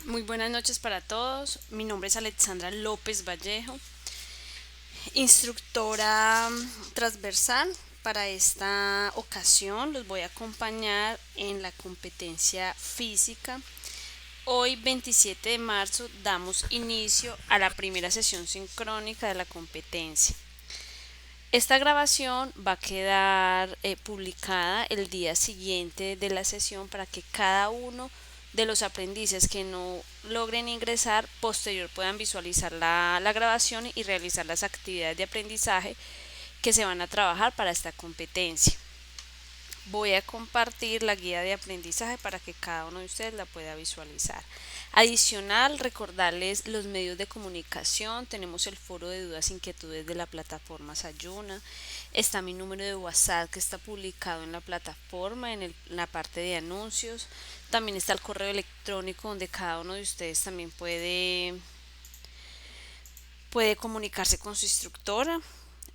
Muy buenas noches para todos. Mi nombre es Alexandra López Vallejo, instructora transversal. Para esta ocasión los voy a acompañar en la competencia física. Hoy, 27 de marzo, damos inicio a la primera sesión sincrónica de la competencia. Esta grabación va a quedar publicada el día siguiente de la sesión para que cada uno de los aprendices que no logren ingresar posterior puedan visualizar la grabación y realizar las actividades de aprendizaje que se van a trabajar para esta competencia. Voy a compartir la guía de aprendizaje para que cada uno de ustedes la pueda visualizar. Adicional, recordarles los medios de comunicación. Tenemos el foro de dudas e inquietudes de la plataforma Sayuna. Está mi número de WhatsApp que está publicado en la plataforma, en la parte de anuncios. También está el correo electrónico donde cada uno de ustedes también puede comunicarse con su instructora.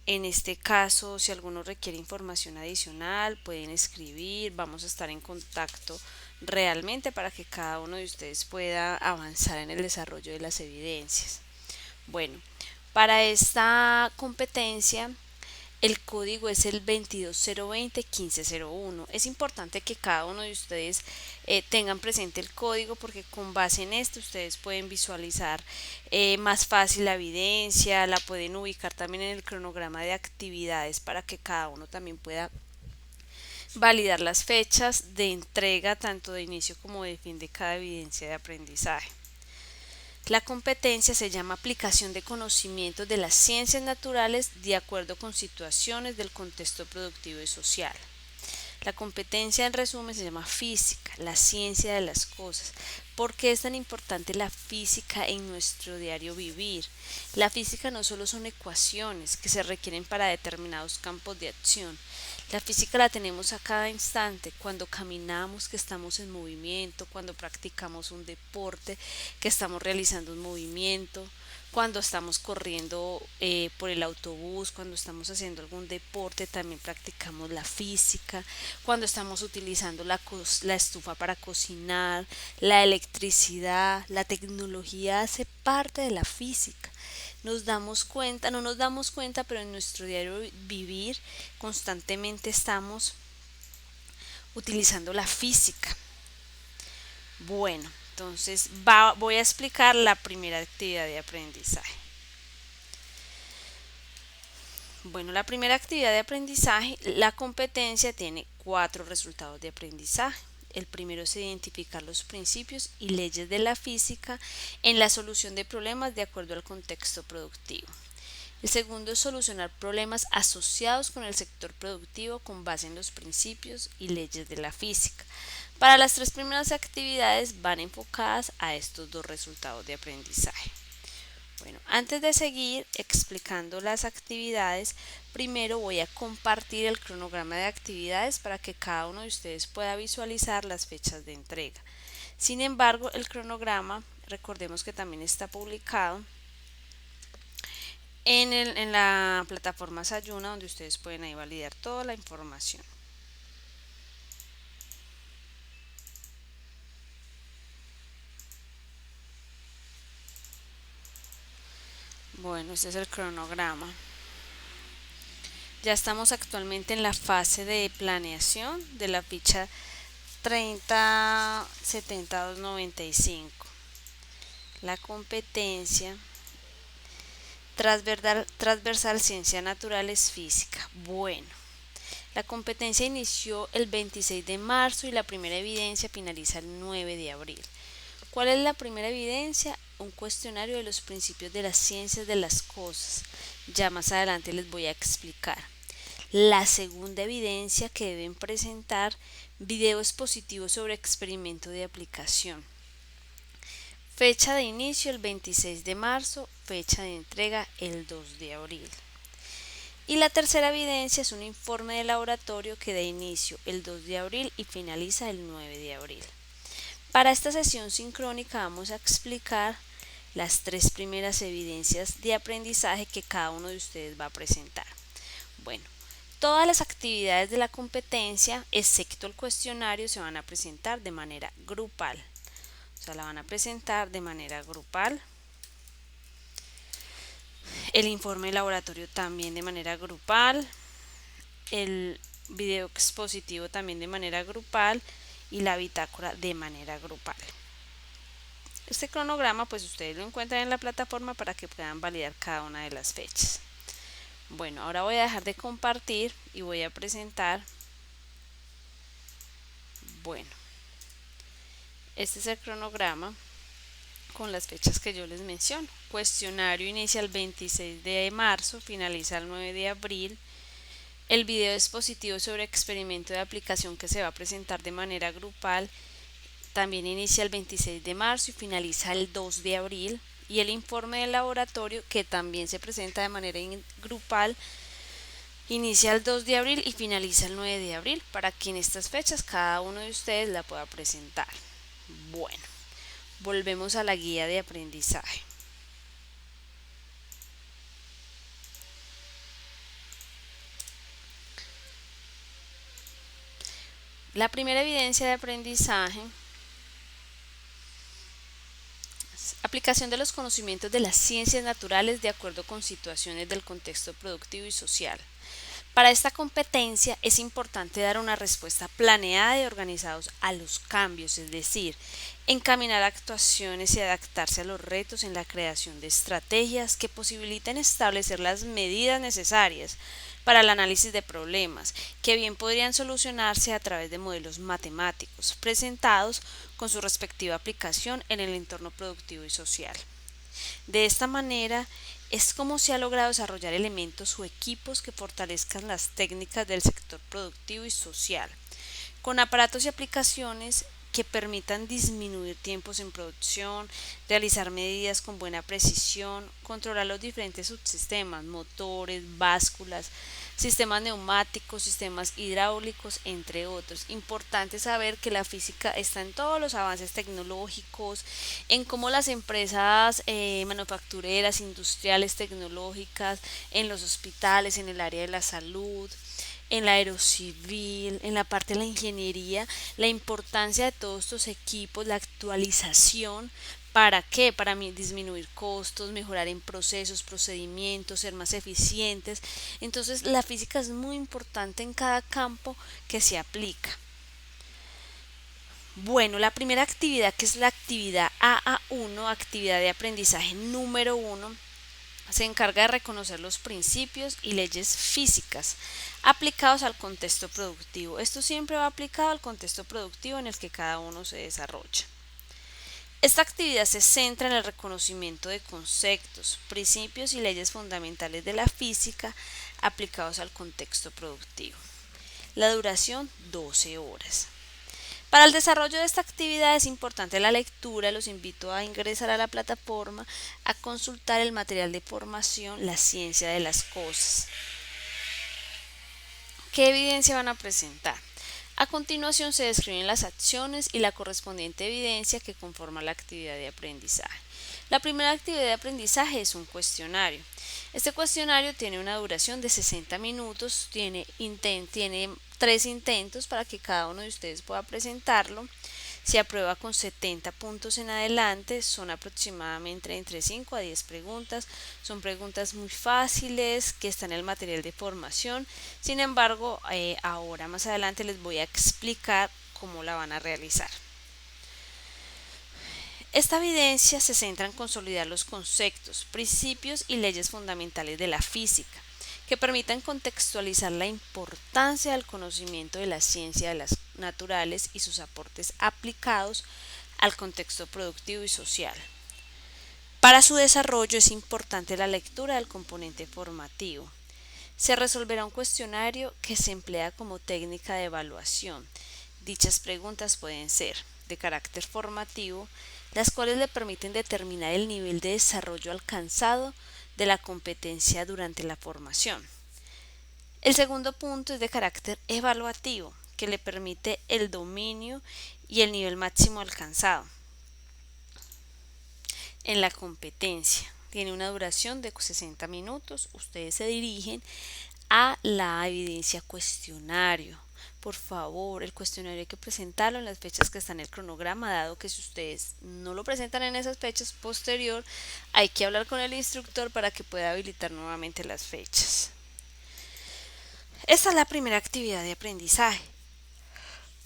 En este caso, si alguno requiere información adicional, pueden escribir, vamos a estar en contacto realmente para que cada uno de ustedes pueda avanzar en el desarrollo de las evidencias. Bueno, para esta competencia el código es el 220201501. Es importante que cada uno de ustedes tengan presente el código porque con base en esto ustedes pueden visualizar más fácil la evidencia, la pueden ubicar también en el cronograma de actividades para que cada uno también pueda validar las fechas de entrega tanto de inicio como de fin de cada evidencia de aprendizaje. La competencia se llama aplicación de conocimientos de las ciencias naturales de acuerdo con situaciones del contexto productivo y social. La competencia en resumen se llama física, la ciencia de las cosas. ¿Por qué es tan importante la física en nuestro diario vivir? La física no solo son ecuaciones que se requieren para determinados campos de acción. La física la tenemos a cada instante, cuando caminamos, que estamos en movimiento, cuando practicamos un deporte, que estamos realizando un movimiento, cuando estamos corriendo por el autobús, cuando estamos haciendo algún deporte, también practicamos la física, cuando estamos utilizando la estufa para cocinar, la electricidad, la tecnología hace parte de la física. Nos damos cuenta, no nos damos cuenta, pero en nuestro diario vivir constantemente estamos utilizando la física. Bueno, entonces voy a explicar la primera actividad de aprendizaje. Bueno, la primera actividad de aprendizaje, la competencia tiene 4 resultados de aprendizaje. El primero es identificar los principios y leyes de la física en la solución de problemas de acuerdo al contexto productivo. El segundo es solucionar problemas asociados con el sector productivo con base en los principios y leyes de la física. Para las 3 primeras actividades van enfocadas a estos 2 resultados de aprendizaje. Bueno, antes de seguir explicando las actividades, primero voy a compartir el cronograma de actividades para que cada uno de ustedes pueda visualizar las fechas de entrega. Sin embargo, el cronograma, recordemos que también está publicado en la plataforma Sayuna, donde ustedes pueden ahí validar toda la información. Bueno, este es el cronograma. Ya estamos actualmente en la fase de planeación de la ficha 307295. La competencia transversal ciencia naturales física. Bueno, la competencia inició el 26 de marzo y la primera evidencia finaliza el 9 de abril. ¿Cuál es la primera evidencia? Un cuestionario de los principios de las ciencias de las cosas. Ya más adelante les voy a explicar. La segunda evidencia que deben presentar, video expositivo sobre experimento de aplicación. Fecha de inicio el 26 de marzo, fecha de entrega el 2 de abril. Y la tercera evidencia es un informe de laboratorio que da inicio el 2 de abril y finaliza el 9 de abril. Para esta sesión sincrónica vamos a explicar las 3 primeras evidencias de aprendizaje que cada uno de ustedes va a presentar. Bueno, todas las actividades de la competencia, excepto el cuestionario, se van a presentar de manera grupal. O sea, la van a presentar de manera grupal. El informe de laboratorio también de manera grupal. El video expositivo también de manera grupal y la bitácora de manera grupal. Este cronograma pues ustedes lo encuentran en la plataforma para que puedan validar cada una de las fechas. Bueno, ahora voy a dejar de compartir y voy a presentar. Bueno, este es el cronograma con las fechas que yo les menciono. Cuestionario inicia el 26 de marzo, finaliza el 9 de abril. El video expositivo sobre experimento de aplicación que se va a presentar de manera grupal también inicia el 26 de marzo y finaliza el 2 de abril. Y el informe del laboratorio, que también se presenta de manera grupal, inicia el 2 de abril y finaliza el 9 de abril, para que en estas fechas cada uno de ustedes la pueda presentar. Bueno, volvemos a la guía de aprendizaje. La primera evidencia de aprendizaje: aplicación de los conocimientos de las ciencias naturales de acuerdo con situaciones del contexto productivo y social. Para esta competencia es importante dar una respuesta planeada y organizados a los cambios, es decir, encaminar actuaciones y adaptarse a los retos en la creación de estrategias que posibiliten establecer las medidas necesarias para el análisis de problemas, que bien podrían solucionarse a través de modelos matemáticos presentados con su respectiva aplicación en el entorno productivo y social. De esta manera es como se ha logrado desarrollar elementos o equipos que fortalezcan las técnicas del sector productivo y social, con aparatos y aplicaciones que permitan disminuir tiempos en producción, realizar medidas con buena precisión, controlar los diferentes subsistemas, motores, básculas, sistemas neumáticos, sistemas hidráulicos, entre otros. Importante saber que la física está en todos los avances tecnológicos, en cómo las empresas manufactureras, industriales, tecnológicas, en los hospitales, en el área de la salud, en la aerocivil, en la parte de la ingeniería, la importancia de todos estos equipos, la actualización. ¿Para qué? Para disminuir costos, mejorar en procesos, procedimientos, ser más eficientes. Entonces, la física es muy importante en cada campo que se aplica. Bueno, la primera actividad, que es la actividad AA1, actividad de aprendizaje número 1, se encarga de reconocer los principios y leyes físicas aplicados al contexto productivo. Esto siempre va aplicado al contexto productivo en el que cada uno se desarrolla. Esta actividad se centra en el reconocimiento de conceptos, principios y leyes fundamentales de la física aplicados al contexto productivo. La duración 12 horas. Para el desarrollo de esta actividad es importante la lectura. Los invito a ingresar a la plataforma a consultar el material de formación La ciencia de las cosas. ¿Qué evidencia van a presentar? A continuación se describen las acciones y la correspondiente evidencia que conforma la actividad de aprendizaje. La primera actividad de aprendizaje es un cuestionario. Este cuestionario tiene una duración de 60 minutos, tiene 3 intentos para que cada uno de ustedes pueda presentarlo. Se aprueba con 70 puntos en adelante, son aproximadamente entre 5 a 10 preguntas, son preguntas muy fáciles que están en el material de formación. Sin embargo, ahora más adelante les voy a explicar cómo la van a realizar. Esta evidencia se centra en consolidar los conceptos, principios y leyes fundamentales de la física, que permitan contextualizar la importancia del conocimiento de la ciencia de las naturales y sus aportes aplicados al contexto productivo y social. Para su desarrollo es importante la lectura del componente formativo. Se resolverá un cuestionario que se emplea como técnica de evaluación. Dichas preguntas pueden ser de carácter formativo, las cuales le permiten determinar el nivel de desarrollo alcanzado de la competencia durante la formación. El segundo punto es de carácter evaluativo, que le permite el dominio y el nivel máximo alcanzado en la competencia. Tiene una duración de 60 minutos. Ustedes se dirigen a la evidencia cuestionario por favor, el cuestionario hay que presentarlo en las fechas que están en el cronograma, dado que si ustedes no lo presentan en esas fechas posterior, hay que hablar con el instructor para que pueda habilitar nuevamente las fechas. Esta es la primera actividad de aprendizaje.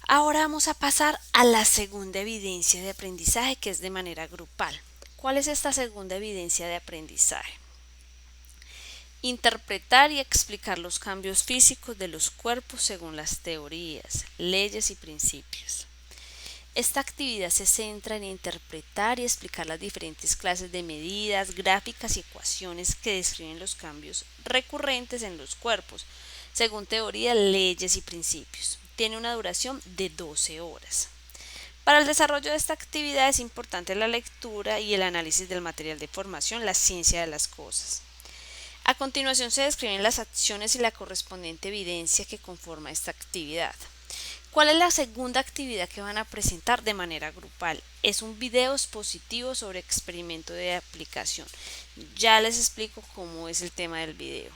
Ahora vamos a pasar a la segunda evidencia de aprendizaje, que es de manera grupal. ¿Cuál es esta segunda evidencia de aprendizaje? Interpretar y explicar los cambios físicos de los cuerpos según las teorías, leyes y principios. Esta actividad se centra en interpretar y explicar las diferentes clases de medidas, gráficas y ecuaciones que describen los cambios recurrentes en los cuerpos, según teorías, leyes y principios. Tiene una duración de 12 horas. Para el desarrollo de esta actividad es importante la lectura y el análisis del material de formación, la ciencia de las cosas. A continuación se describen las acciones y la correspondiente evidencia que conforma esta actividad. ¿Cuál es la segunda actividad que van a presentar de manera grupal? Es un video expositivo sobre experimento de aplicación. Ya les explico cómo es el tema del video.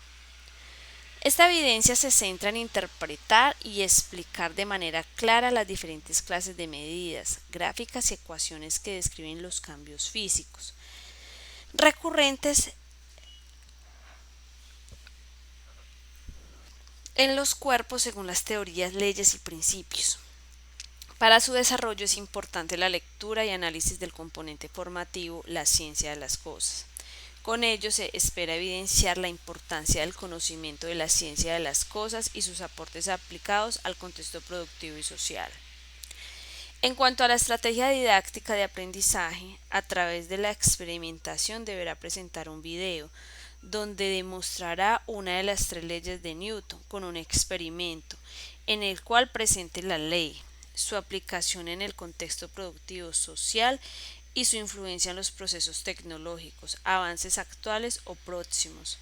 Esta evidencia se centra en interpretar y explicar de manera clara las diferentes clases de medidas, gráficas y ecuaciones que describen los cambios físicos recurrentes en los cuerpos según las teorías, leyes y principios. Para su desarrollo es importante la lectura y análisis del componente formativo, la ciencia de las cosas. Con ello se espera evidenciar la importancia del conocimiento de la ciencia de las cosas y sus aportes aplicados al contexto productivo y social. En cuanto a la estrategia didáctica de aprendizaje, a través de la experimentación deberá presentar un video donde demostrará una de las 3 leyes de Newton con un experimento en el cual presente la ley, su aplicación en el contexto productivo social y su influencia en los procesos tecnológicos, avances actuales o próximos.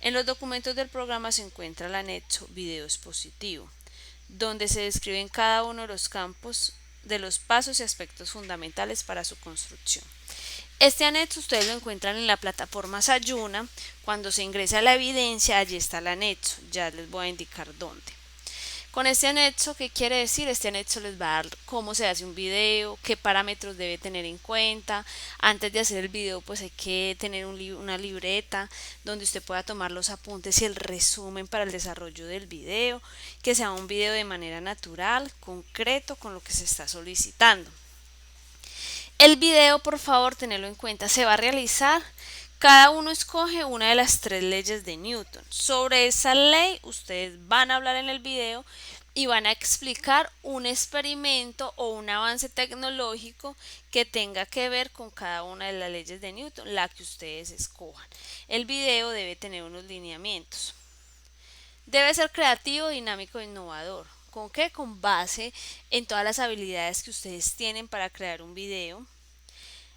En los documentos del programa se encuentra el anexo video expositivo, donde se describen cada uno de los campos de los pasos y aspectos fundamentales para su construcción. Este anexo ustedes lo encuentran en la plataforma Sayuna. Cuando se ingresa a la evidencia, allí está el anexo. Ya les voy a indicar dónde. Con este anexo, ¿qué quiere decir? Este anexo les va a dar cómo se hace un video, qué parámetros debe tener en cuenta. Antes de hacer el video, pues hay que tener una libreta donde usted pueda tomar los apuntes y el resumen para el desarrollo del video, que sea un video de manera natural, concreto, con lo que se está solicitando. El video, por favor, tenerlo en cuenta, se va a realizar. Cada uno escoge una de las 3 leyes de Newton. Sobre esa ley, ustedes van a hablar en el video y van a explicar un experimento o un avance tecnológico que tenga que ver con cada una de las leyes de Newton, la que ustedes escojan. El video debe tener unos lineamientos. Debe ser creativo, dinámico e innovador. ¿Con qué? Con base en todas las habilidades que ustedes tienen para crear un video.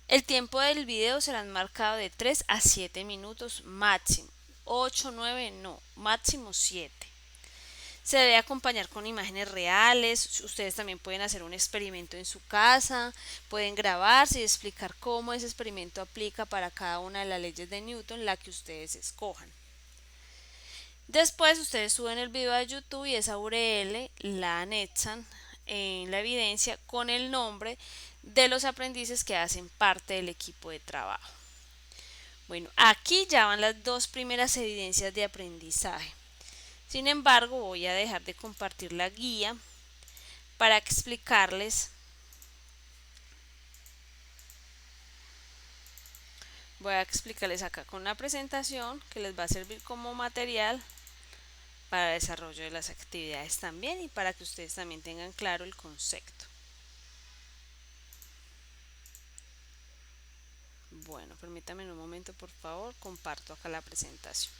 El tiempo del video será marcado de 3 a 7 minutos máximo. 8, 9 no, máximo 7. Se debe acompañar con imágenes reales. Ustedes también pueden hacer un experimento en su casa, pueden grabarse y explicar cómo ese experimento aplica para cada una de las leyes de Newton, la que ustedes escojan. Después ustedes suben el video a YouTube y esa URL la anexan en la evidencia con el nombre de los aprendices que hacen parte del equipo de trabajo. Bueno, aquí ya van las 2 primeras evidencias de aprendizaje. Sin embargo, voy a dejar de compartir la guía para explicarles. Voy a explicarles acá con una presentación que les va a servir como material para el desarrollo de las actividades también y para que ustedes también tengan claro el concepto. Bueno, permítanme un momento, por favor, comparto acá la presentación.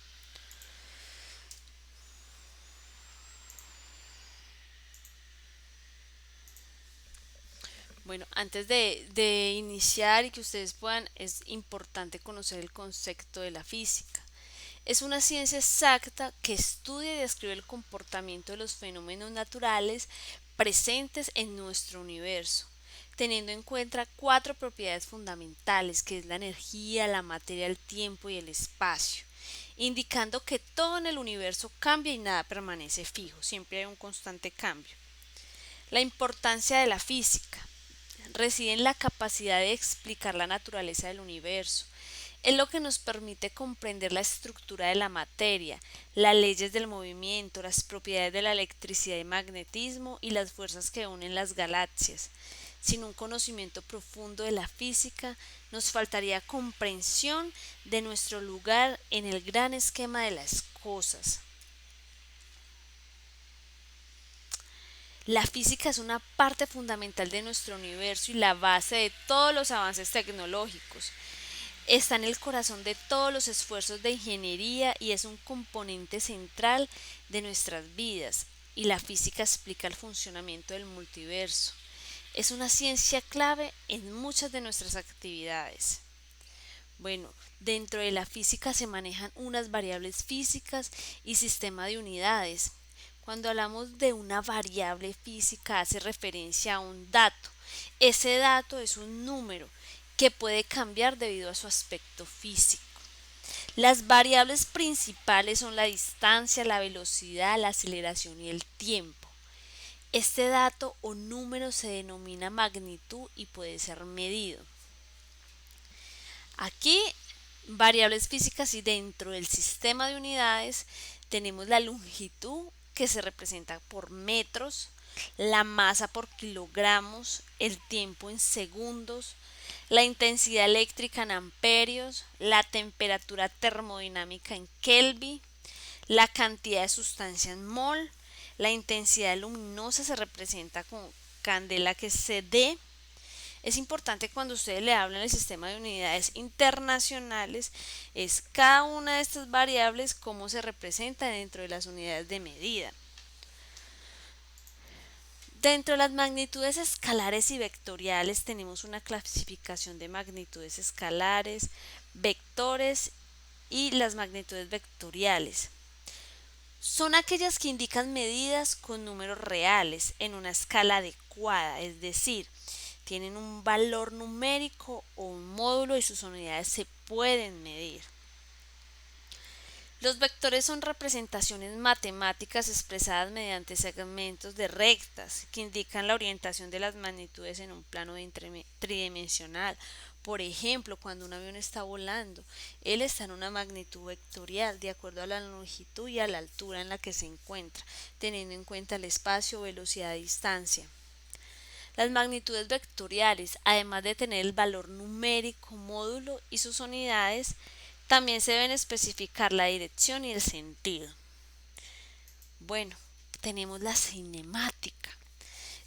Bueno, antes de iniciar y que ustedes puedan, es importante conocer el concepto de la física. Es una ciencia exacta que estudia y describe el comportamiento de los fenómenos naturales presentes en nuestro universo, teniendo en cuenta 4 propiedades fundamentales, que es la energía, la materia, el tiempo y el espacio. indicando que todo en el universo cambia y nada permanece fijo, siempre hay un constante cambio. La importancia de la física reside en la capacidad de explicar la naturaleza del universo. Es lo que nos permite comprender la estructura de la materia, las leyes del movimiento, las propiedades de la electricidad y magnetismo y las fuerzas que unen las galaxias. Sin un conocimiento profundo de la física, nos faltaría comprensión de nuestro lugar en el gran esquema de las cosas. La física es una parte fundamental de nuestro universo y la base de todos los avances tecnológicos. Está en el corazón de todos los esfuerzos de ingeniería y es un componente central de nuestras vidas. Y la física explica el funcionamiento del multiverso. Es una ciencia clave en muchas de nuestras actividades. Bueno, dentro de la física se manejan unas variables físicas y sistema de unidades. Cuando hablamos de una variable física hace referencia a un dato. Ese dato es un número que puede cambiar debido a su aspecto físico. Las variables principales son la distancia, la velocidad, la aceleración y el tiempo. Este dato o número se denomina magnitud y puede ser medido. Aquí, variables físicas y dentro del sistema de unidades tenemos la longitud que se representa por metros, la masa por kilogramos, el tiempo en segundos, la intensidad eléctrica en amperios, la temperatura termodinámica en Kelvin, la cantidad de sustancia en mol, la intensidad luminosa se representa con candela que es CD. Es importante cuando ustedes le hablan del sistema de unidades internacionales, es cada una de estas variables cómo se representa dentro de las unidades de medida. Dentro de las magnitudes escalares y vectoriales tenemos una clasificación de magnitudes escalares, vectores y las magnitudes vectoriales. Son aquellas que indican medidas con números reales en una escala adecuada, es decir, tienen un valor numérico o un módulo y sus unidades se pueden medir. Los vectores son representaciones matemáticas expresadas mediante segmentos de rectas que indican la orientación de las magnitudes en un plano tridimensional. Por ejemplo, cuando un avión está volando, él está en una magnitud vectorial de acuerdo a la longitud y a la altura en la que se encuentra, teniendo en cuenta el espacio, velocidad y distancia. Las magnitudes vectoriales, además de tener el valor numérico, módulo y sus unidades, también se deben especificar la dirección y el sentido. Bueno, tenemos la cinemática.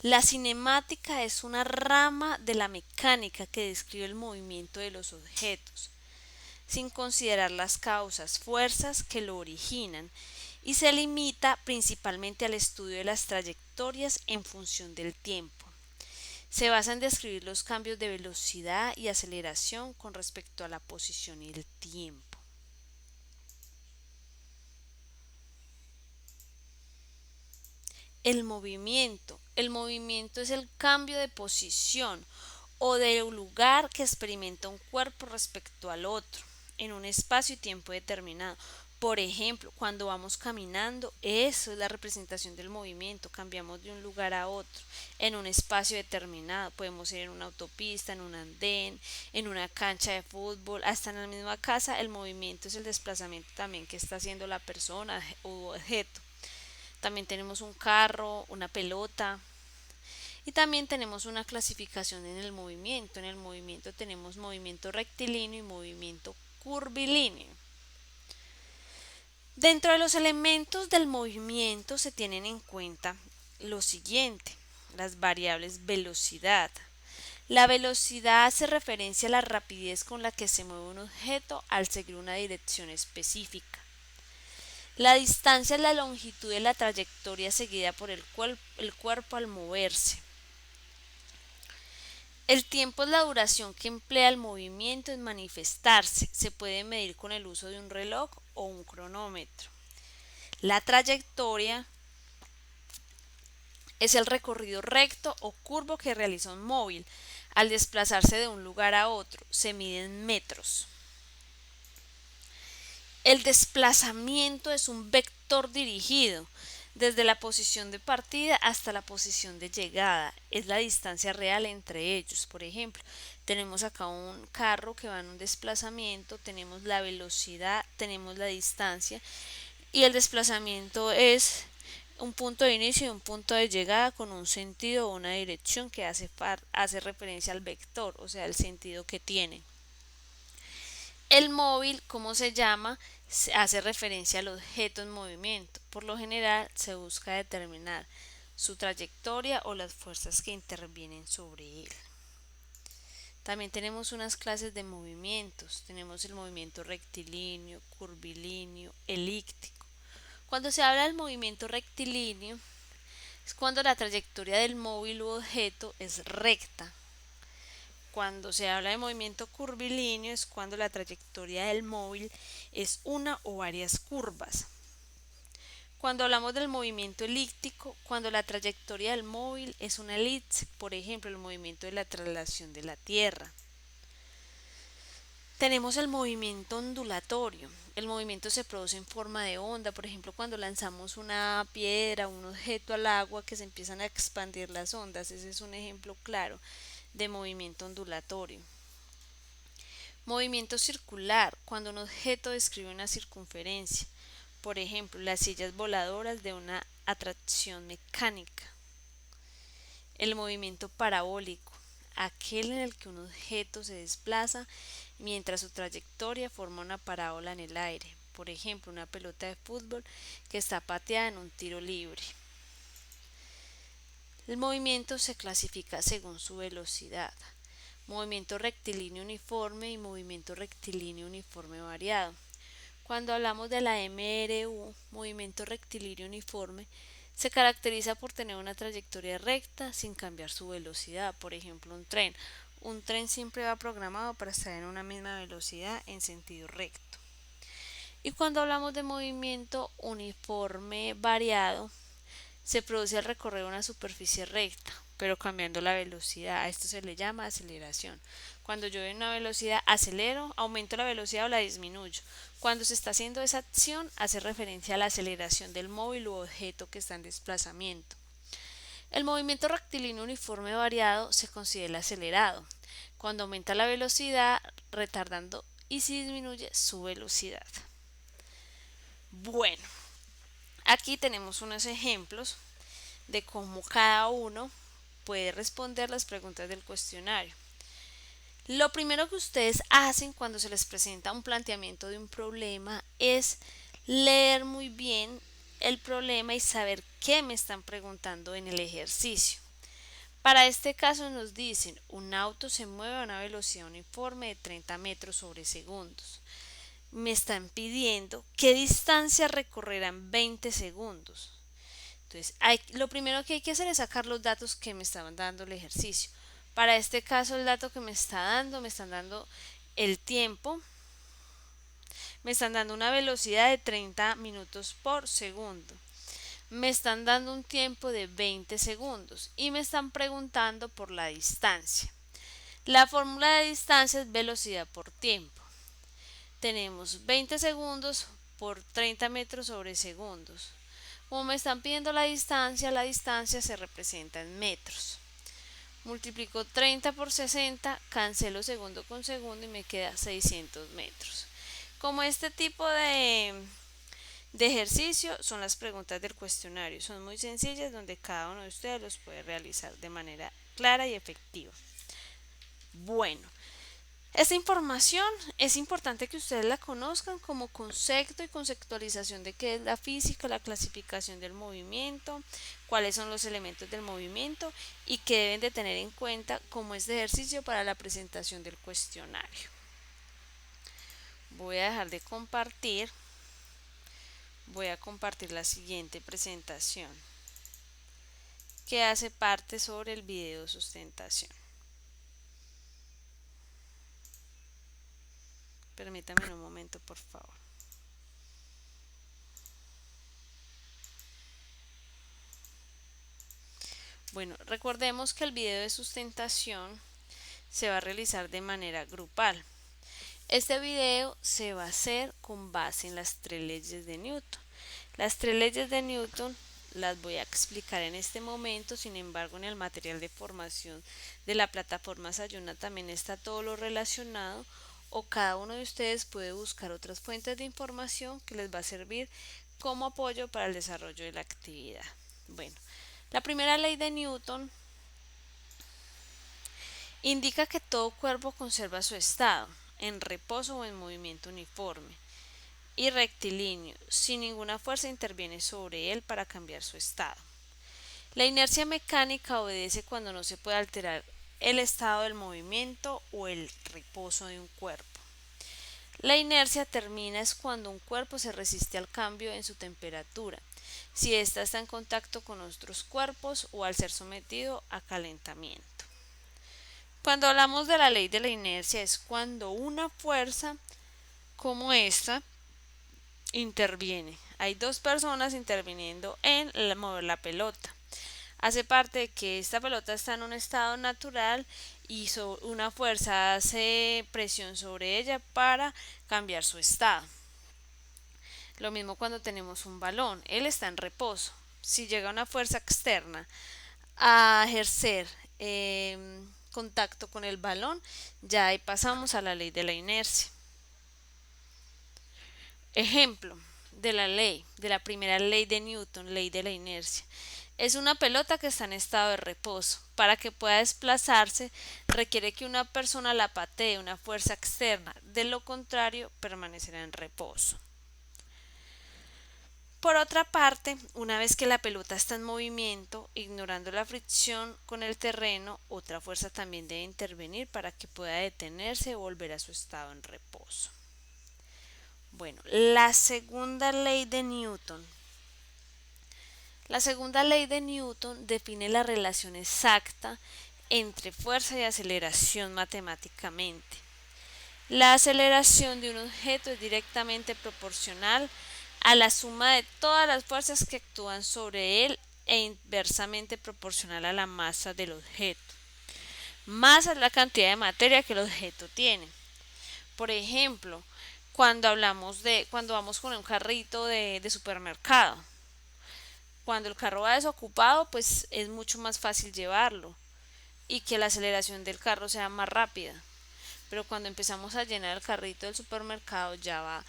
La cinemática es una rama de la mecánica que describe el movimiento de los objetos, sin considerar las causas, fuerzas que lo originan, y se limita principalmente al estudio de las trayectorias en función del tiempo. Se basa en describir los cambios de velocidad y aceleración con respecto a la posición y el tiempo. El movimiento. El movimiento es el cambio de posición o de lugar que experimenta un cuerpo respecto al otro en un espacio y tiempo determinado. Por ejemplo, cuando vamos caminando, eso es la representación del movimiento, cambiamos de un lugar a otro, en un espacio determinado, podemos ir en una autopista, en un andén, en una cancha de fútbol, hasta en la misma casa, el movimiento es el desplazamiento también que está haciendo la persona o objeto. También tenemos un carro, una pelota, y también tenemos una clasificación en el movimiento. En el movimiento tenemos movimiento rectilíneo y movimiento curvilíneo. Dentro de los elementos del movimiento se tienen en cuenta lo siguiente: las variables velocidad. La velocidad hace referencia a la rapidez con la que se mueve un objeto al seguir una dirección específica. La distancia es la longitud de la trayectoria seguida por el cuerpo al moverse. El tiempo es la duración que emplea el movimiento en manifestarse. Se puede medir con el uso de un reloj o un cronómetro. La trayectoria es el recorrido recto o curvo que realiza un móvil al desplazarse de un lugar a otro. Se mide en metros. El desplazamiento es un vector dirigido desde la posición de partida hasta la posición de llegada. Es la distancia real entre ellos. Por ejemplo, tenemos acá un carro que va en un desplazamiento, tenemos la velocidad, tenemos la distancia y el desplazamiento es un punto de inicio y un punto de llegada con un sentido o una dirección que hace referencia al vector, o sea, el sentido que tiene. El móvil, ¿cómo se llama? Se hace referencia al objeto en movimiento. Por lo general se busca determinar su trayectoria o las fuerzas que intervienen sobre él. También tenemos unas clases de movimientos. Tenemos el movimiento rectilíneo, curvilíneo, elíptico. Cuando se habla del movimiento rectilíneo, es cuando la trayectoria del móvil u objeto es recta. Cuando se habla de movimiento curvilíneo es cuando la trayectoria del móvil es una o varias curvas. Cuando hablamos del movimiento elíptico, cuando la trayectoria del móvil es una elipse, por ejemplo, el movimiento de la traslación de la Tierra. Tenemos el movimiento ondulatorio. El movimiento se produce en forma de onda, por ejemplo, cuando lanzamos una piedra, un objeto al agua que se empiezan a expandir las ondas. Ese es un ejemplo claro de movimiento ondulatorio. Movimiento circular, cuando un objeto describe una circunferencia. Por ejemplo, las sillas voladoras de una atracción mecánica. El movimiento parabólico, aquel en el que un objeto se desplaza mientras su trayectoria forma una parábola en el aire. Por ejemplo, una pelota de fútbol que está pateada en un tiro libre. El movimiento se clasifica según su velocidad. Movimiento rectilíneo uniforme y movimiento rectilíneo uniforme variado. Cuando hablamos de la MRU, movimiento rectilíneo uniforme, se caracteriza por tener una trayectoria recta sin cambiar su velocidad. Por ejemplo, un tren. Un tren siempre va programado para estar en una misma velocidad en sentido recto. Y cuando hablamos de movimiento uniforme variado, se produce al recorrer una superficie recta, pero cambiando la velocidad. A esto se le llama aceleración. Cuando yo en una velocidad acelero, aumento la velocidad o la disminuyo. Cuando se está haciendo esa acción, hace referencia a la aceleración del móvil u objeto que está en desplazamiento. El movimiento rectilíneo uniforme variado se considera acelerado, cuando aumenta la velocidad, retardando y se disminuye su velocidad. Bueno, aquí tenemos unos ejemplos de cómo cada uno puede responder las preguntas del cuestionario. Lo primero que ustedes hacen cuando se les presenta un planteamiento de un problema es leer muy bien el problema y saber qué me están preguntando en el ejercicio. Para este caso nos dicen, un auto se mueve a una velocidad uniforme de 30 metros sobre segundos. Me están pidiendo qué distancia recorrerá en 20 segundos. Entonces, lo primero que hay que hacer es sacar los datos que me estaban dando el ejercicio. Para este caso, el dato que me están dando el tiempo, me están dando una velocidad de 30 minutos por segundo. Me están dando un tiempo de 20 segundos y me están preguntando por la distancia. La fórmula de distancia es velocidad por tiempo. Tenemos 20 segundos por 30 metros sobre segundos. Como me están pidiendo la distancia se representa en metros. Multiplico 30 por 60, cancelo segundo con segundo y me queda 600 metros. Como este tipo de ejercicio son las preguntas del cuestionario. Son muy sencillas donde cada uno de ustedes los puede realizar de manera clara y efectiva. Bueno, esta información es importante que ustedes la conozcan como concepto y conceptualización de qué es la física, la clasificación del movimiento, cuáles son los elementos del movimiento y qué deben de tener en cuenta como este ejercicio para la presentación del cuestionario. Voy a dejar de compartir, voy a compartir la siguiente presentación que hace parte sobre el video sustentación. Permítame un momento, por favor. Bueno, recordemos que el video de sustentación se va a realizar de manera grupal. Este video se va a hacer con base en las tres leyes de Newton. Las tres leyes de Newton las voy a explicar en este momento, sin embargo en el material de formación de la plataforma Sayuna también está todo lo relacionado, o cada uno de ustedes puede buscar otras fuentes de información que les va a servir como apoyo para el desarrollo de la actividad. Bueno, la primera ley de Newton indica que todo cuerpo conserva su estado, en reposo o en movimiento uniforme y rectilíneo, si ninguna fuerza interviene sobre él para cambiar su estado. La inercia mecánica obedece cuando no se puede alterar el estado del movimiento o el reposo de un cuerpo. La inercia termina es cuando un cuerpo se resiste al cambio en su temperatura, si ésta está en contacto con otros cuerpos o al ser sometido a calentamiento. Cuando hablamos de la ley de la inercia es cuando una fuerza como esta interviene. Hay dos personas interviniendo en mover la pelota. Hace parte de que esta pelota está en un estado natural y una fuerza hace presión sobre ella para cambiar su estado. Lo mismo cuando tenemos un balón, él está en reposo. Si llega una fuerza externa a ejercer contacto con el balón, ya ahí pasamos a la ley de la inercia. Ejemplo de la primera ley de Newton, ley de la inercia. Es una pelota que está en estado de reposo. Para que pueda desplazarse, requiere que una persona la patee, una fuerza externa. De lo contrario, permanecerá en reposo. Por otra parte, una vez que la pelota está en movimiento, ignorando la fricción con el terreno, otra fuerza también debe intervenir para que pueda detenerse o volver a su estado en reposo. Bueno, la segunda ley de Newton. La segunda ley de Newton define la relación exacta entre fuerza y aceleración matemáticamente. La aceleración de un objeto es directamente proporcional a la suma de todas las fuerzas que actúan sobre él e inversamente proporcional a la masa del objeto. Masa es la cantidad de materia que el objeto tiene. Por ejemplo, cuando vamos con un carrito de supermercado, cuando el carro va desocupado, pues es mucho más fácil llevarlo y que la aceleración del carro sea más rápida. Pero cuando empezamos a llenar el carrito del supermercado ya va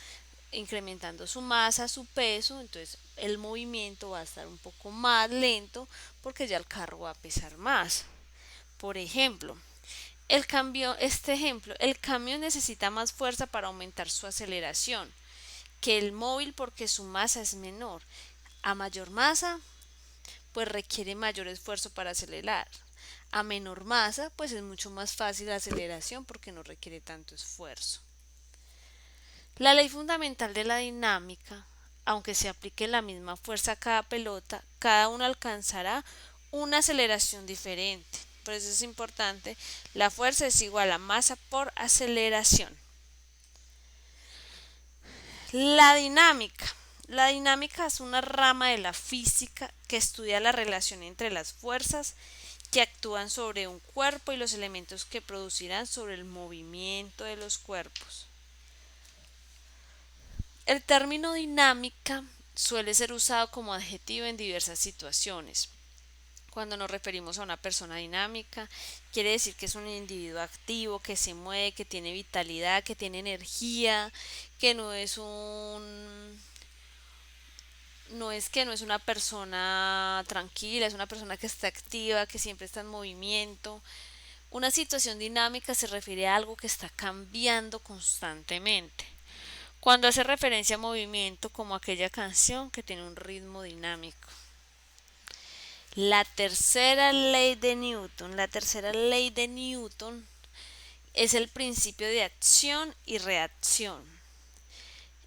incrementando su masa, su peso, entonces el movimiento va a estar un poco más lento porque ya el carro va a pesar más. Por ejemplo, el camión necesita más fuerza para aumentar su aceleración que el móvil porque su masa es menor. A mayor masa, pues requiere mayor esfuerzo para acelerar. A menor masa, pues es mucho más fácil la aceleración porque no requiere tanto esfuerzo. La ley fundamental de la dinámica, aunque se aplique la misma fuerza a cada pelota, cada uno alcanzará una aceleración diferente. Por eso es importante, la fuerza es igual a masa por aceleración. La dinámica. La dinámica es una rama de la física que estudia la relación entre las fuerzas que actúan sobre un cuerpo y los elementos que producirán sobre el movimiento de los cuerpos. El término dinámica suele ser usado como adjetivo en diversas situaciones. Cuando nos referimos a una persona dinámica, quiere decir que es un individuo activo, que se mueve, que tiene vitalidad, que tiene energía, que no es una persona tranquila, es una persona que está activa, que siempre está en movimiento. Una situación dinámica se refiere a algo que está cambiando constantemente. Cuando hace referencia a movimiento, como aquella canción que tiene un ritmo dinámico. La tercera ley de Newton. La tercera ley de Newton es el principio de acción y reacción.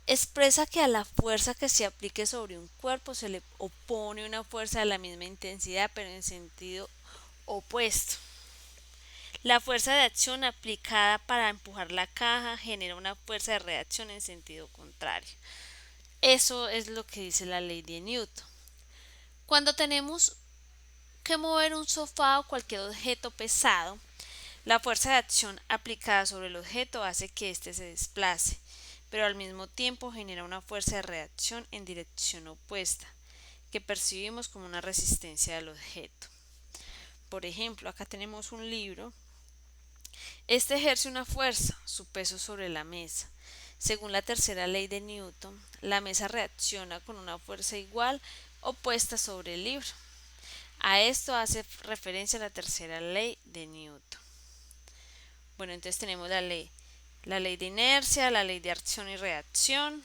Expresa que a la fuerza que se aplique sobre un cuerpo se le opone una fuerza de la misma intensidad pero en sentido opuesto. La fuerza de acción aplicada para empujar la caja genera una fuerza de reacción en sentido contrario. Eso es lo que dice la ley de Newton. Cuando tenemos que mover un sofá o cualquier objeto pesado, La fuerza de acción aplicada sobre el objeto hace que éste se desplace, pero al mismo tiempo genera una fuerza de reacción en dirección opuesta, que percibimos como una resistencia del objeto. Por ejemplo, acá tenemos un libro. Este ejerce una fuerza, su peso sobre la mesa. Según la tercera ley de Newton, la mesa reacciona con una fuerza igual o puesta sobre el libro. A esto hace referencia la tercera ley de Newton. Bueno, entonces tenemos la ley de inercia, la ley de acción y reacción,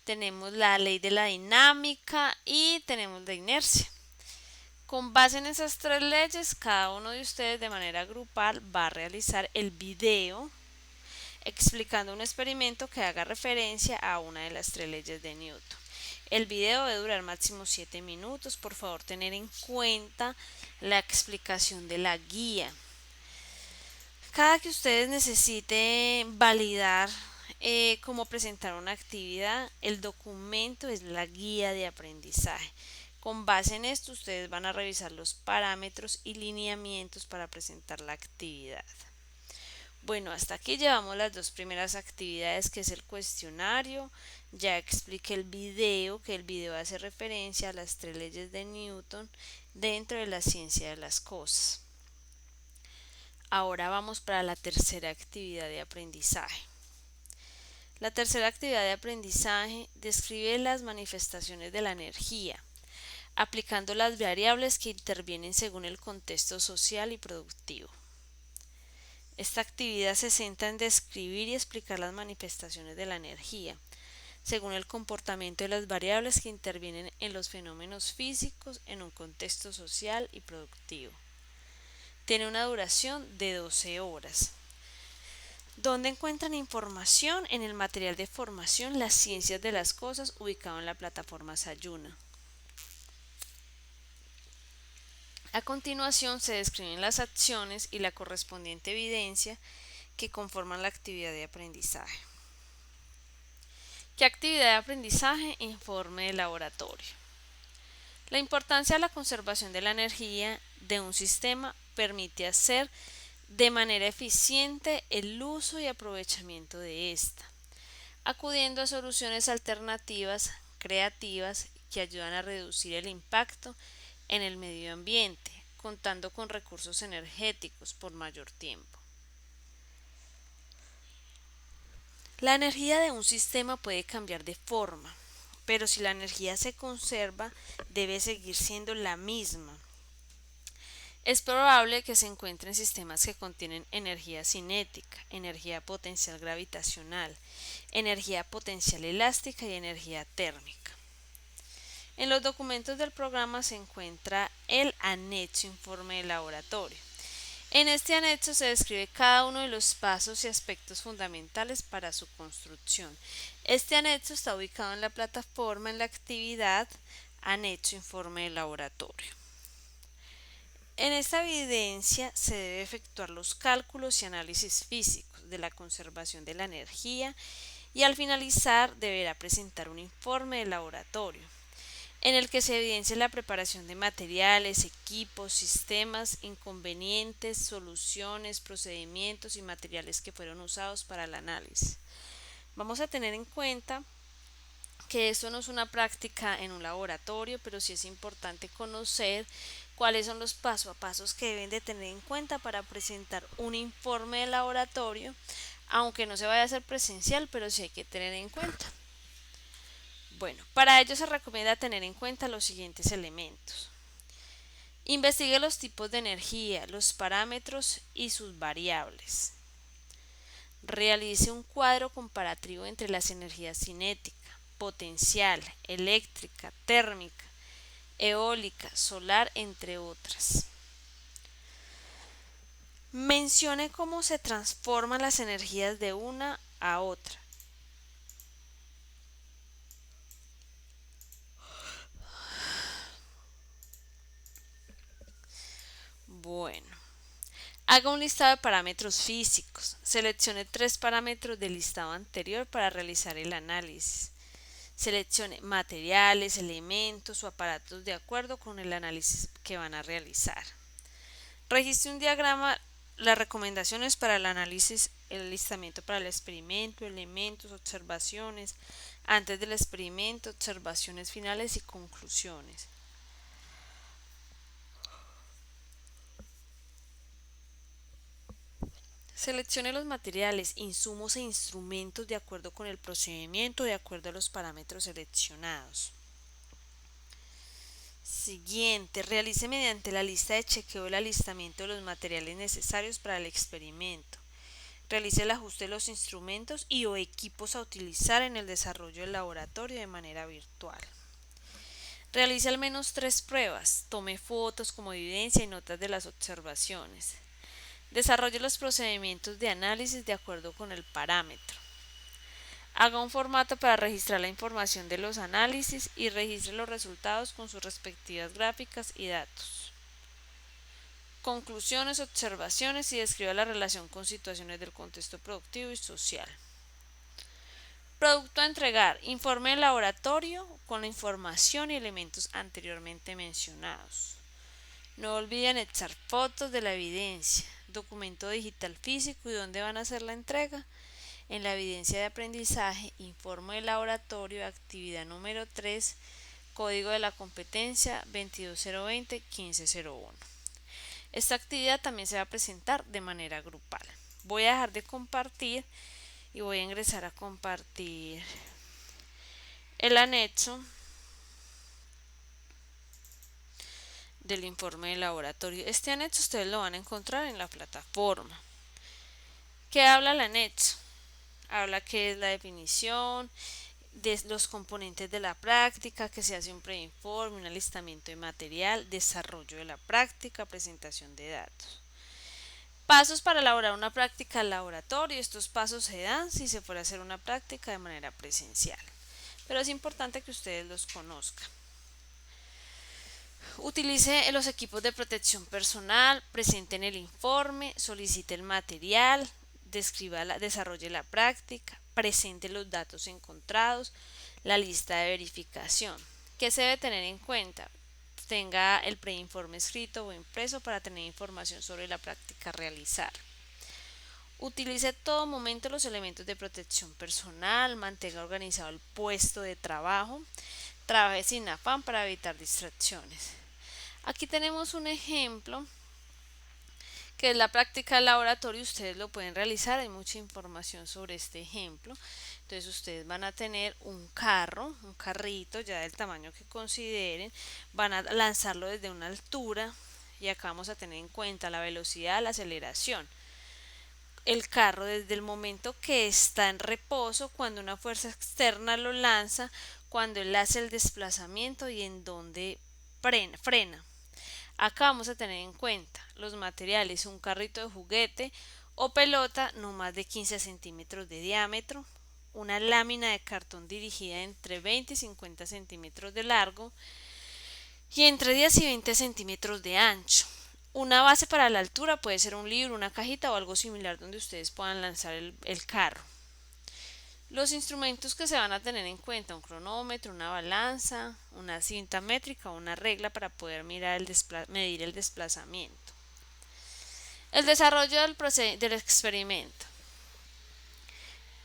tenemos la ley de la dinámica y tenemos la inercia. Con base en esas tres leyes, cada uno de ustedes de manera grupal va a realizar el video explicando un experimento que haga referencia a una de las tres leyes de Newton. El video debe durar máximo 7 minutos. Por favor, tener en cuenta la explicación de la guía. Cada que ustedes necesiten validar cómo presentar una actividad, el documento es la guía de aprendizaje. Con base en esto, ustedes van a revisar los parámetros y lineamientos para presentar la actividad. Bueno, hasta aquí llevamos las dos primeras actividades, que es el cuestionario. Ya expliqué el video, que el video hace referencia a las tres leyes de Newton dentro de la ciencia de las cosas. Ahora vamos para la tercera actividad de aprendizaje. La tercera actividad de aprendizaje describe las manifestaciones de la energía, aplicando las variables que intervienen según el contexto social y productivo. Esta actividad se centra en describir y explicar las manifestaciones de la energía, según el comportamiento de las variables que intervienen en los fenómenos físicos en un contexto social y productivo. Tiene una duración de 12 horas. ¿Dónde encuentran información? En el material de formación Las Ciencias de las Cosas, ubicado en la plataforma Sayuna. A continuación se describen las acciones y la correspondiente evidencia que conforman la actividad de aprendizaje. ¿Qué actividad de aprendizaje? Informe de laboratorio. La importancia de la conservación de la energía de un sistema permite hacer de manera eficiente el uso y aprovechamiento de ésta, acudiendo a soluciones alternativas, creativas, que ayudan a reducir el impacto en el medio ambiente, contando con recursos energéticos por mayor tiempo. La energía de un sistema puede cambiar de forma, pero si la energía se conserva, debe seguir siendo la misma. Es probable que se encuentren sistemas que contienen energía cinética, energía potencial gravitacional, energía potencial elástica y energía térmica. En los documentos del programa se encuentra el anexo informe de laboratorio. En este anexo se describe cada uno de los pasos y aspectos fundamentales para su construcción. Este anexo está ubicado en la plataforma en la actividad Anexo informe de laboratorio. En esta evidencia se debe efectuar los cálculos y análisis físicos de la conservación de la energía y al finalizar deberá presentar un informe de laboratorio en el que se evidencia la preparación de materiales, equipos, sistemas, inconvenientes, soluciones, procedimientos y materiales que fueron usados para el análisis. Vamos a tener en cuenta que esto no es una práctica en un laboratorio, pero sí es importante conocer cuáles son los paso a pasos que deben de tener en cuenta para presentar un informe de laboratorio, aunque no se vaya a hacer presencial, pero sí hay que tener en cuenta. Bueno, para ello se recomienda tener en cuenta los siguientes elementos. Investigue los tipos de energía, los parámetros y sus variables. Realice un cuadro comparativo entre las energías cinética, potencial, eléctrica, térmica, eólica, solar, entre otras. Mencione cómo se transforman las energías de una a otra. Bueno, haga un listado de parámetros físicos. Seleccione 3 parámetros del listado anterior para realizar el análisis. Seleccione materiales, elementos o aparatos de acuerdo con el análisis que van a realizar. Registre un diagrama, las recomendaciones para el análisis, el listamiento para el experimento, elementos, observaciones, antes del experimento, observaciones finales y conclusiones. Seleccione los materiales, insumos e instrumentos de acuerdo con el procedimiento, de acuerdo a los parámetros seleccionados. Siguiente, realice mediante la lista de chequeo el alistamiento de los materiales necesarios para el experimento. Realice el ajuste de los instrumentos y o equipos a utilizar en el desarrollo del laboratorio de manera virtual. Realice al menos 3 pruebas. Tome fotos como evidencia y notas de las observaciones. Desarrolle los procedimientos de análisis de acuerdo con el parámetro. Haga un formato para registrar la información de los análisis y registre los resultados con sus respectivas gráficas y datos. Conclusiones, observaciones y describa la relación con situaciones del contexto productivo y social. Producto a entregar. Informe del laboratorio con la información y elementos anteriormente mencionados. No olvide anexar fotos de la evidencia, documento digital físico y dónde van a hacer la entrega. En la evidencia de aprendizaje, informe del laboratorio, actividad número 3, código de la competencia 22020-1501. Esta actividad también se va a presentar de manera grupal. Voy a dejar de compartir y voy a ingresar a compartir el anexo del informe del laboratorio. Este anexo ustedes lo van a encontrar en la plataforma. ¿Qué habla el anexo? Habla qué es la definición de los componentes de la práctica, que se hace un preinforme, un alistamiento de material, desarrollo de la práctica, presentación de datos. Pasos para elaborar una práctica al laboratorio. Estos pasos se dan si se fuera a hacer una práctica de manera presencial, pero es importante que ustedes los conozcan. Utilice los equipos de protección personal, presenten el informe, solicite el material, desarrolle la práctica, presente los datos encontrados, la lista de verificación. ¿Qué se debe tener en cuenta? Tenga el preinforme escrito o impreso para tener información sobre la práctica a realizar. Utilice en todo momento los elementos de protección personal, mantenga organizado el puesto de trabajo, trabaje sin afán para evitar distracciones. Aquí tenemos un ejemplo que es la práctica del laboratorio. Ustedes lo pueden realizar, hay mucha información sobre este ejemplo. Entonces ustedes van a tener un carrito ya del tamaño que consideren, van a lanzarlo desde una altura y acá vamos a tener en cuenta la velocidad, la aceleración. El carro desde el momento que está en reposo, cuando una fuerza externa lo lanza, cuando él hace el desplazamiento y en donde frena. Acá vamos a tener en cuenta los materiales: un carrito de juguete o pelota no más de 15 centímetros de diámetro, una lámina de cartón dirigida entre 20 y 50 centímetros de largo y entre 10 y 20 centímetros de ancho. Una base para la altura puede ser un libro, una cajita o algo similar donde ustedes puedan lanzar el carro. Los instrumentos que se van a tener en cuenta: un cronómetro, una balanza, una cinta métrica o una regla para poder medir el desplazamiento. El desarrollo del experimento.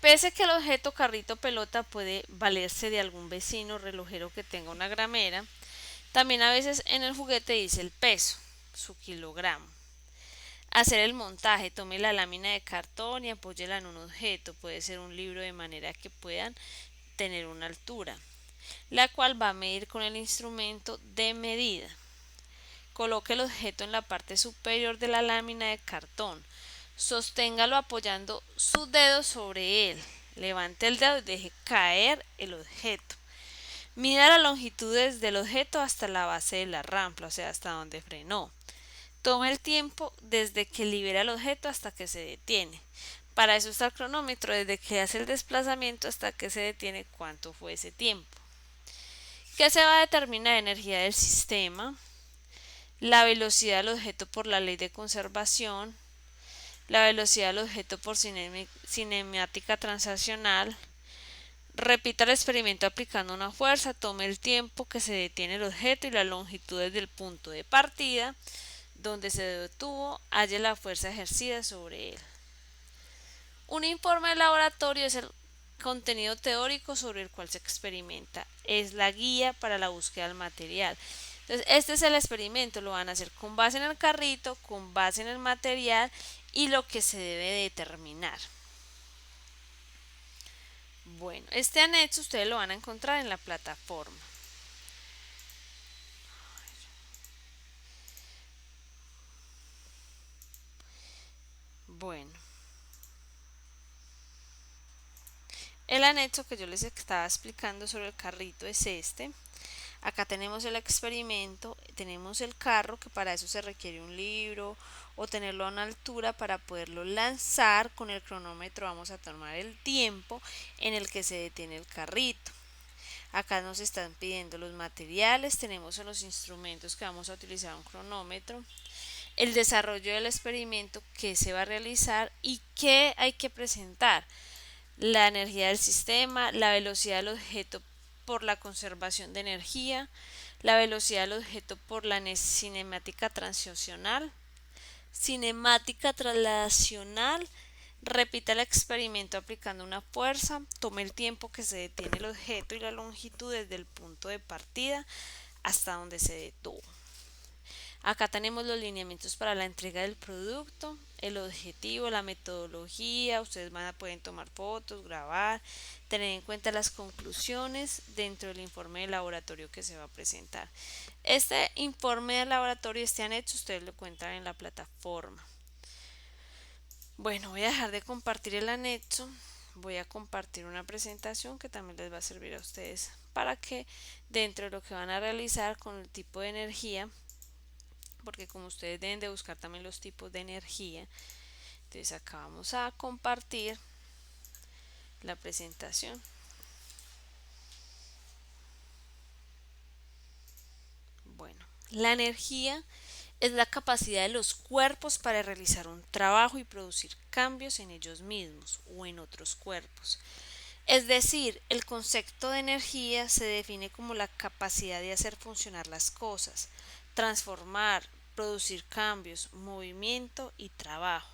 Pese que el objeto carrito pelota puede valerse de algún vecino relojero que tenga una gramera, también a veces en el juguete dice el peso, su kilogramo. Hacer el montaje: tome la lámina de cartón y apóyela en un objeto, puede ser un libro, de manera que puedan tener una altura, la cual va a medir con el instrumento de medida. Coloque el objeto en la parte superior de la lámina de cartón, sosténgalo apoyando su dedo sobre él, levante el dedo y deje caer el objeto. Mida la longitud desde el objeto hasta la base de la rampa, o sea, hasta donde frenó. Toma el tiempo desde que libera el objeto hasta que se detiene. Para eso está el cronómetro, desde que hace el desplazamiento hasta que se detiene, cuánto fue ese tiempo. ¿Qué se va a determinar? Energía del sistema, la velocidad del objeto por la ley de conservación, la velocidad del objeto por cinemática transaccional, Repita el experimento aplicando una fuerza, tome el tiempo que se detiene el objeto y la longitud desde el punto de partida donde se detuvo, halle la fuerza ejercida sobre él. Un informe de laboratorio es el contenido teórico sobre el cual se experimenta. Es la guía para la búsqueda del material. Entonces, este es el experimento. Lo van a hacer con base en el carrito, con base en el material y lo que se debe determinar. Bueno, este anexo ustedes lo van a encontrar en la plataforma. Bueno, el anexo que yo les estaba explicando sobre el carrito es este. Acá tenemos el experimento, tenemos el carro, que para eso se requiere un libro o tenerlo a una altura para poderlo lanzar. Con el cronómetro vamos a tomar el tiempo en el que se detiene el carrito. Acá nos están pidiendo los materiales, tenemos los instrumentos que vamos a utilizar, un cronómetro, el desarrollo del experimento que se va a realizar y qué hay que presentar: la energía del sistema, la velocidad del objeto por la conservación de energía, la velocidad del objeto por la cinemática translacional. Repita el experimento aplicando una fuerza, tome el tiempo que se detiene el objeto y la longitud desde el punto de partida hasta donde se detuvo. Acá tenemos los lineamientos para la entrega del producto, el objetivo, la metodología. Ustedes pueden tomar fotos, grabar, tener en cuenta las conclusiones dentro del informe de laboratorio que se va a presentar. Este informe de laboratorio, este anexo, ustedes lo encuentran en la plataforma. Bueno, voy a dejar de compartir el anexo. Voy a compartir una presentación que también les va a servir a ustedes para que dentro de lo que van a realizar con el tipo de energía, porque como ustedes deben de buscar también los tipos de energía, entonces acá vamos a compartir la presentación. Bueno, la energía es la capacidad de los cuerpos para realizar un trabajo y producir cambios en ellos mismos o en otros cuerpos. Es decir, el concepto de energía se define como la capacidad de hacer funcionar las cosas, transformar, producir cambios, movimiento y trabajo.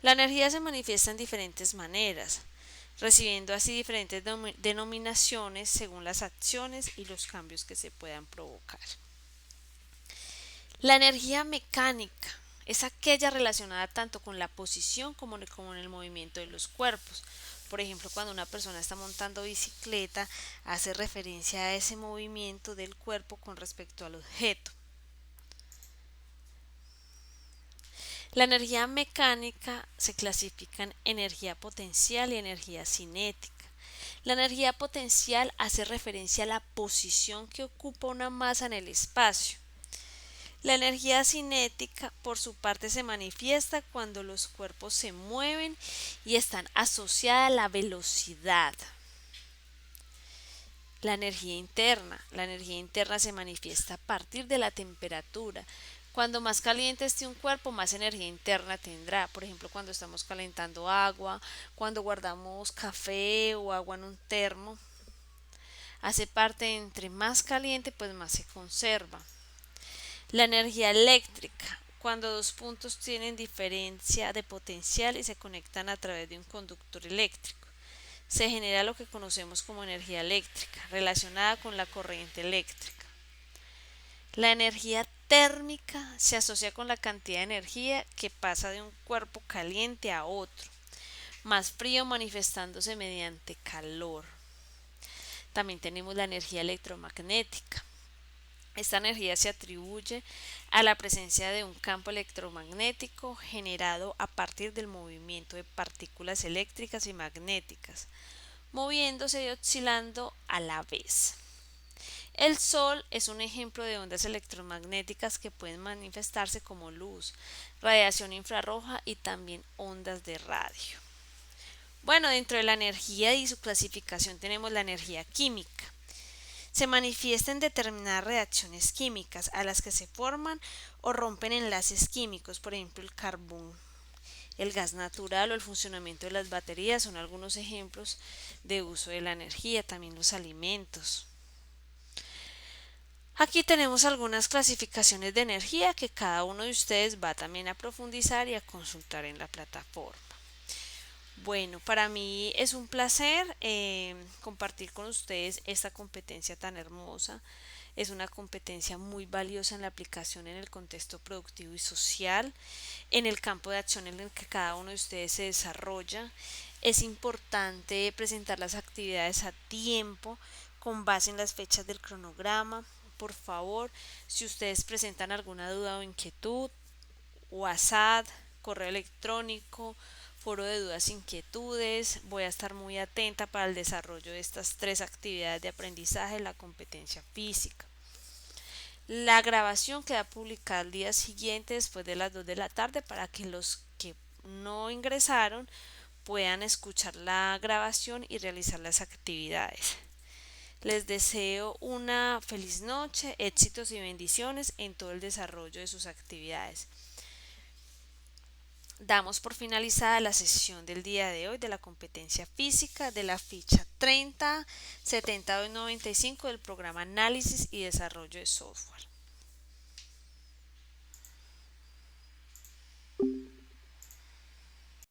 La energía se manifiesta en diferentes maneras, recibiendo así diferentes denominaciones según las acciones y los cambios que se puedan provocar. La energía mecánica es aquella relacionada tanto con la posición como en el movimiento de los cuerpos. Por ejemplo, cuando una persona está montando bicicleta, hace referencia a ese movimiento del cuerpo con respecto al objeto. La energía mecánica se clasifica en energía potencial y energía cinética. La energía potencial hace referencia a la posición que ocupa una masa en el espacio. La energía cinética, por su parte, se manifiesta cuando los cuerpos se mueven y están asociada a la velocidad. La energía interna se manifiesta a partir de la temperatura. Cuando más caliente esté un cuerpo, más energía interna tendrá. Por ejemplo, cuando estamos calentando agua, cuando guardamos café o agua en un termo, hace parte, entre más caliente, pues más se conserva. La energía eléctrica, cuando dos puntos tienen diferencia de potencial y se conectan a través de un conductor eléctrico, se genera lo que conocemos como energía eléctrica, relacionada con la corriente eléctrica. La energía térmica se asocia con la cantidad de energía que pasa de un cuerpo caliente a otro, más frío manifestándose mediante calor. También tenemos la energía electromagnética. Esta energía se atribuye a la presencia de un campo electromagnético generado a partir del movimiento de partículas eléctricas y magnéticas, moviéndose y oscilando a la vez. El Sol es un ejemplo de ondas electromagnéticas que pueden manifestarse como luz, radiación infrarroja y también ondas de radio. Bueno, dentro de la energía y su clasificación tenemos la energía química. Se manifiesta en determinadas reacciones químicas a las que se forman o rompen enlaces químicos, por ejemplo el carbón. el gas natural o el funcionamiento de las baterías son algunos ejemplos de uso de la energía, también los alimentos. Aquí tenemos algunas clasificaciones de energía que cada uno de ustedes va también a profundizar y a consultar en la plataforma. Bueno, para mí es un placer compartir con ustedes esta competencia tan hermosa. Es una competencia muy valiosa en la aplicación en el contexto productivo y social, en el campo de acción en el que cada uno de ustedes se desarrolla. Es importante presentar las actividades a tiempo con base en las fechas del cronograma. Por favor, si ustedes presentan alguna duda o inquietud, WhatsApp, correo electrónico, foro de dudas e inquietudes. Voy a estar muy atenta para el desarrollo de estas tres actividades de aprendizaje de la competencia física. La grabación queda publicada al día siguiente después de las 2 de la tarde para que los que no ingresaron puedan escuchar la grabación y realizar las actividades. Les deseo una feliz noche, éxitos y bendiciones en todo el desarrollo de sus actividades. Damos por finalizada la sesión del día de hoy de la competencia física de la ficha 30 7295 del programa Análisis y Desarrollo de Software.